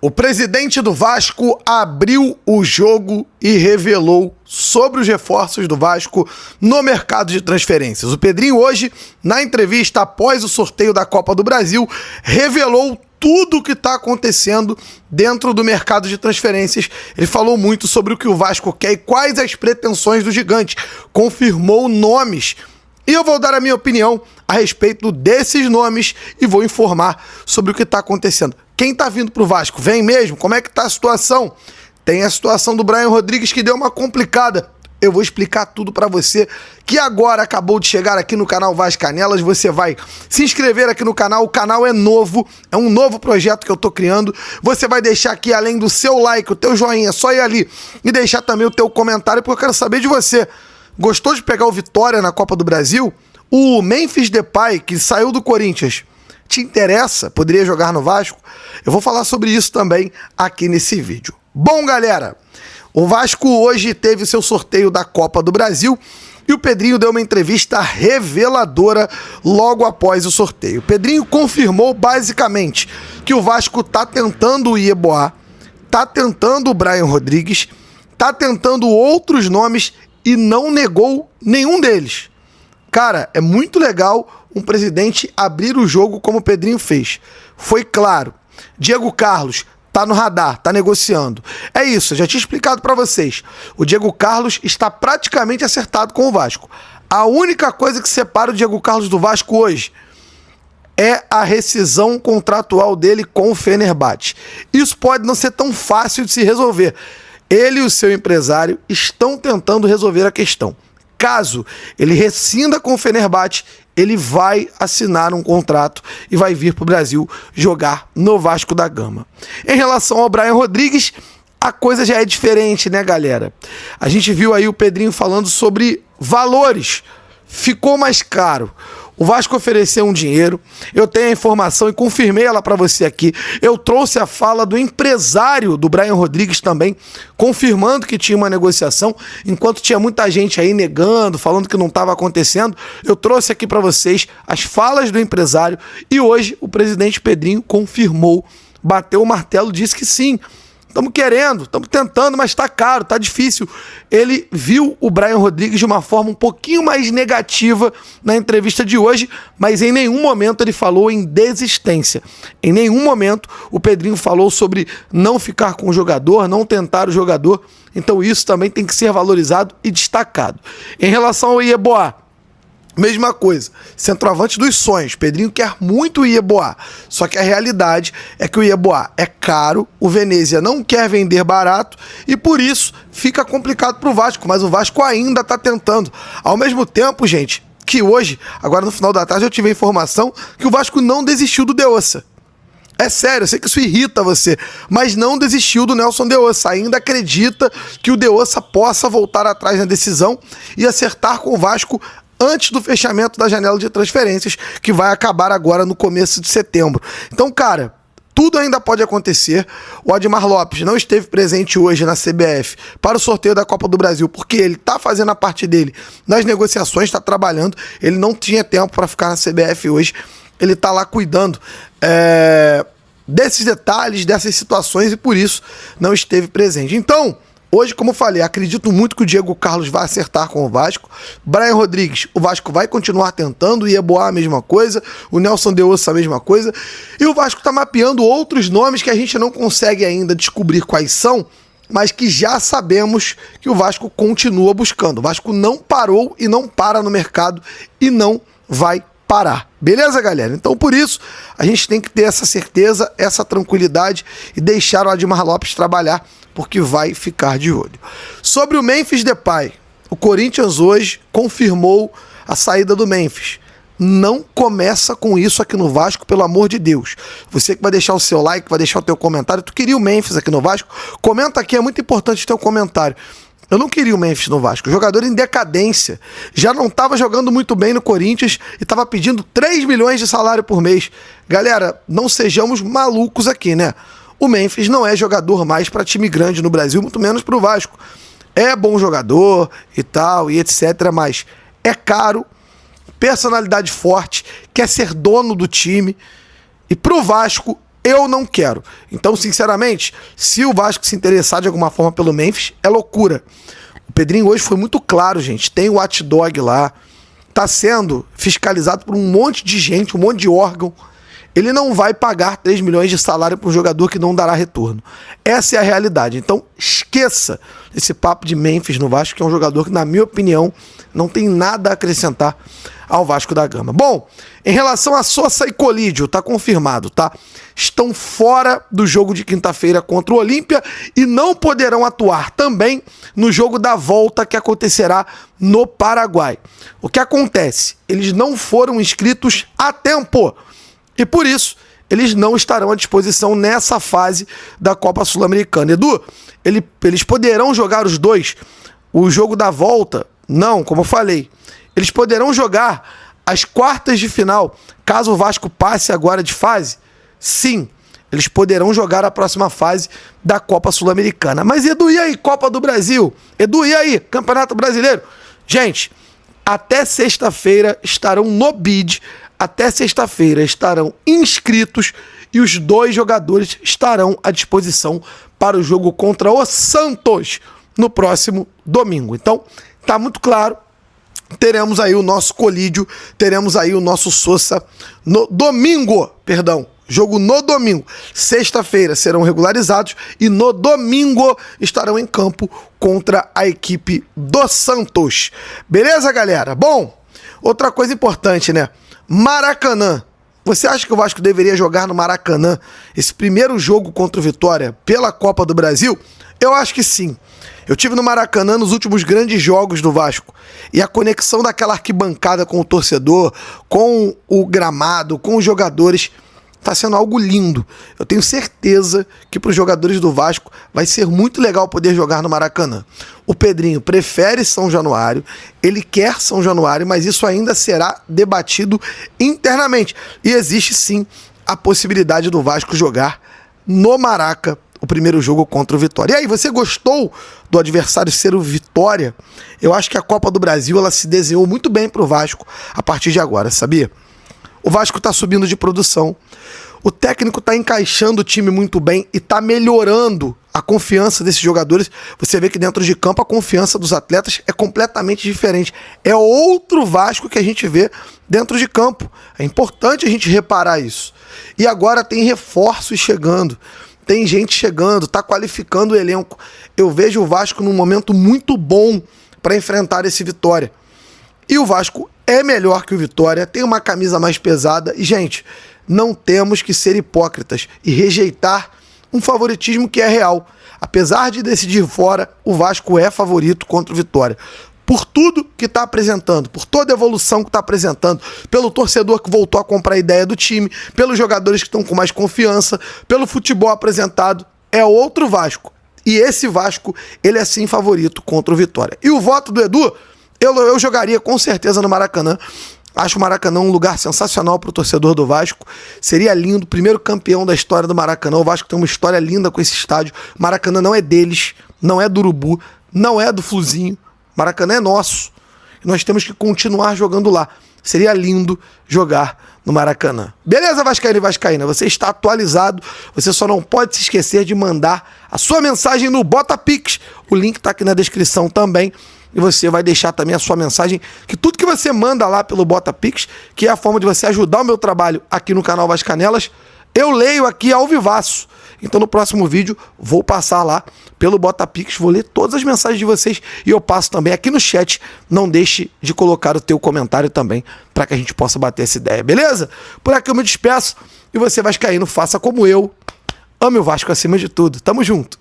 O presidente do Vasco abriu o jogo e revelou sobre os reforços do Vasco no mercado de transferências. O Pedrinho hoje, na entrevista após o sorteio da Copa do Brasil, revelou tudo o que está acontecendo dentro do mercado de transferências. Ele falou muito sobre o que o Vasco quer e quais as pretensões do gigante. Confirmou nomes. E eu vou dar a minha opinião a respeito desses nomes e vou informar sobre o que está acontecendo. Quem está vindo para o Vasco? Vem mesmo? Como é que está a situação? Tem a situação do Brian Rodrigues que deu uma complicada. Eu vou explicar tudo para você que agora acabou de chegar aqui no canal Vasco Canelas. Você vai se inscrever aqui no canal. O canal é novo, é um novo projeto que eu tô criando. Você vai deixar aqui, além do seu like, o teu joinha, só ir ali e deixar também o teu comentário, porque eu quero saber de você. Gostou de pegar o Vitória na Copa do Brasil? O Memphis Depay, que saiu do Corinthians, te interessa? Poderia jogar no Vasco? Eu vou falar sobre isso também aqui nesse vídeo. Bom, galera, o Vasco hoje teve seu sorteio da Copa do Brasil e o Pedrinho deu uma entrevista reveladora logo após o sorteio. O Pedrinho confirmou basicamente que o Vasco tá tentando o Yeboah, tá tentando o Brian Rodrigues, tá tentando outros nomes e não negou nenhum deles. Cara, é muito legal um presidente abrir o jogo como o Pedrinho fez. Foi claro. Diego Carlos tá no radar, tá negociando. É isso, eu já tinha explicado para vocês. O Diego Carlos está praticamente acertado com o Vasco. A única coisa que separa o Diego Carlos do Vasco hoje é a rescisão contratual dele com o Fenerbahçe. Isso pode não ser tão fácil de se resolver. Ele e o seu empresário estão tentando resolver a questão. Caso ele rescinda com o Fenerbahçe, ele vai assinar um contrato e vai vir para o Brasil jogar no Vasco da Gama. Em relação ao Brian Rodrigues, a coisa já é diferente, né, galera? A gente viu aí o Pedrinho falando sobre valores. Ficou mais caro. O Vasco ofereceu um dinheiro, eu tenho a informação e confirmei ela para você aqui. Eu trouxe a fala do empresário do Brian Rodrigues também, confirmando que tinha uma negociação, enquanto tinha muita gente aí negando, falando que não estava acontecendo. Eu trouxe aqui para vocês as falas do empresário e hoje o presidente Pedrinho confirmou, bateu o martelo, disse que sim. Estamos querendo, estamos tentando, mas está caro, está difícil. Ele viu o Brian Rodrigues de uma forma um pouquinho mais negativa na entrevista de hoje, mas em nenhum momento ele falou em desistência. Em nenhum momento o Pedrinho falou sobre não ficar com o jogador, não tentar o jogador. Então isso também tem que ser valorizado e destacado. Em relação ao Yeboah, mesma coisa, centroavante dos sonhos. Pedrinho quer muito o Yeboah, só que a realidade é que o Yeboah é caro, o Venezia não quer vender barato e por isso fica complicado pro Vasco, mas o Vasco ainda tá tentando. Ao mesmo tempo, gente, que hoje, agora no final da tarde, eu tive a informação que o Vasco não desistiu do De Ossa. É sério, eu sei que isso irrita você, mas não desistiu do Nelson De Ossa. Ainda acredita que o De Ossa possa voltar atrás na decisão e acertar com o Vasco antes do fechamento da janela de transferências, que vai acabar agora no começo de setembro. Então, cara, tudo ainda pode acontecer. O Admar Lopes não esteve presente hoje na CBF para o sorteio da Copa do Brasil, porque ele está fazendo a parte dele nas negociações, está trabalhando. Ele não tinha tempo para ficar na CBF hoje. Ele está lá cuidando desses detalhes, dessas situações, e por isso não esteve presente. Então, hoje, como eu falei, acredito muito que o Diego Carlos vai acertar com o Vasco. Brian Rodrigues, o Vasco vai continuar tentando. O Yeboah, a mesma coisa. O Nelson De Ossa, a mesma coisa. E o Vasco está mapeando outros nomes que a gente não consegue ainda descobrir quais são, mas que já sabemos que o Vasco continua buscando. O Vasco não parou e não para no mercado e não vai parar. Beleza, galera? Então, por isso, a gente tem que ter essa certeza, essa tranquilidade e deixar o Admar Lopes trabalhar, porque vai ficar de olho. Sobre o Memphis Depay, o Corinthians hoje confirmou a saída do Memphis. Não começa com isso aqui no Vasco, pelo amor de Deus. Você que vai deixar o seu like, vai deixar o teu comentário. Tu queria o Memphis aqui no Vasco? Comenta aqui, é muito importante o teu comentário. Eu não queria o Memphis no Vasco. Jogador em decadência. Já não estava jogando muito bem no Corinthians e estava pedindo 3 milhões de salário por mês. Galera, não sejamos malucos aqui, né? O Memphis não é jogador mais para time grande no Brasil, muito menos para o Vasco. É bom jogador e tal, e etc, mas é caro, personalidade forte, quer ser dono do time. E pro Vasco, Eu não quero. Então, sinceramente, se o Vasco se interessar de alguma forma pelo Memphis, é loucura. O Pedrinho hoje foi muito claro, gente. Tem o watchdog lá. Tá sendo fiscalizado por um monte de gente, um monte de órgão. Ele não vai pagar 3 milhões de salário para um jogador que não dará retorno. Essa é a realidade. Então, esqueça esse papo de Memphis no Vasco, que é um jogador que, na minha opinião, não tem nada a acrescentar ao Vasco da Gama. Bom, em relação a Sosa e Colídio, tá confirmado, tá? Estão fora do jogo de quinta-feira contra o Olímpia e não poderão atuar também no jogo da volta que acontecerá no Paraguai. O que acontece? Eles não foram inscritos a tempo e por isso eles não estarão à disposição nessa fase da Copa Sul-Americana. Edu, eles poderão jogar os dois, o jogo da volta? Não, como eu falei. Eles poderão jogar as quartas de final, caso o Vasco passe agora de fase? Sim, eles poderão jogar a próxima fase da Copa Sul-Americana. Mas Edu, e aí, Copa do Brasil? Edu, e aí, Campeonato Brasileiro? Gente, até sexta-feira estarão no BID, até sexta-feira estarão inscritos e os 2 jogadores estarão à disposição para o jogo contra o Santos no próximo domingo. Então, tá muito claro. Teremos aí o nosso Colídio, teremos aí o nosso Sosa no domingo, jogo no domingo. Sexta-feira serão regularizados e no domingo estarão em campo contra a equipe do Santos. Beleza, galera? Bom, outra coisa importante, né? Maracanã. Você acha que o Vasco deveria jogar no Maracanã esse primeiro jogo contra o Vitória pela Copa do Brasil? Eu acho que sim. Eu tive no Maracanã nos últimos grandes jogos do Vasco e a conexão daquela arquibancada com o torcedor, com o gramado, com os jogadores, está sendo algo lindo. Eu tenho certeza que para os jogadores do Vasco vai ser muito legal poder jogar no Maracanã. O Pedrinho prefere São Januário, ele quer São Januário, mas isso ainda será debatido internamente. E existe sim a possibilidade do Vasco jogar no Maraca o primeiro jogo contra o Vitória. E aí, você gostou do adversário ser o Vitória? Eu acho que a Copa do Brasil ela se desenhou muito bem para o Vasco a partir de agora, sabia? O Vasco está subindo de produção, o técnico está encaixando o time muito bem e está melhorando a confiança desses jogadores. Você vê que dentro de campo a confiança dos atletas é completamente diferente. É outro Vasco que a gente vê dentro de campo. É importante a gente reparar isso. E agora tem reforços chegando. Tem gente chegando, está qualificando o elenco. Eu vejo o Vasco num momento muito bom para enfrentar esse Vitória. E o Vasco é melhor que o Vitória, tem uma camisa mais pesada. E, gente, não temos que ser hipócritas e rejeitar um favoritismo que é real. Apesar de decidir fora, o Vasco é favorito contra o Vitória. Por tudo que está apresentando, por toda a evolução que está apresentando, pelo torcedor que voltou a comprar a ideia do time, pelos jogadores que estão com mais confiança, pelo futebol apresentado, é outro Vasco. E esse Vasco, ele é sim favorito contra o Vitória. E o voto do Edu, eu jogaria com certeza no Maracanã. Acho o Maracanã um lugar sensacional para o torcedor do Vasco. Seria lindo, primeiro campeão da história do Maracanã. O Vasco tem uma história linda com esse estádio. O Maracanã não é deles, não é do Urubu, não é do Fluzinho. Maracanã é nosso. E nós temos que continuar jogando lá. Seria lindo jogar no Maracanã. Beleza, Vascaíno e Vascaína? Você está atualizado. Você só não pode se esquecer de mandar a sua mensagem no BotaPix. O link está aqui na descrição também. E você vai deixar também a sua mensagem, que tudo que você manda lá pelo BotaPix, que é a forma de você ajudar o meu trabalho aqui no canal Vascanelas, eu leio aqui ao vivaço. Então no próximo vídeo vou passar lá pelo BotaPix, vou ler todas as mensagens de vocês e eu passo também aqui no chat. Não deixe de colocar o teu comentário também, para que a gente possa bater essa ideia, beleza? Por aqui eu me despeço e você vascaíno, faça como eu. Ame o Vasco acima de tudo. Tamo junto.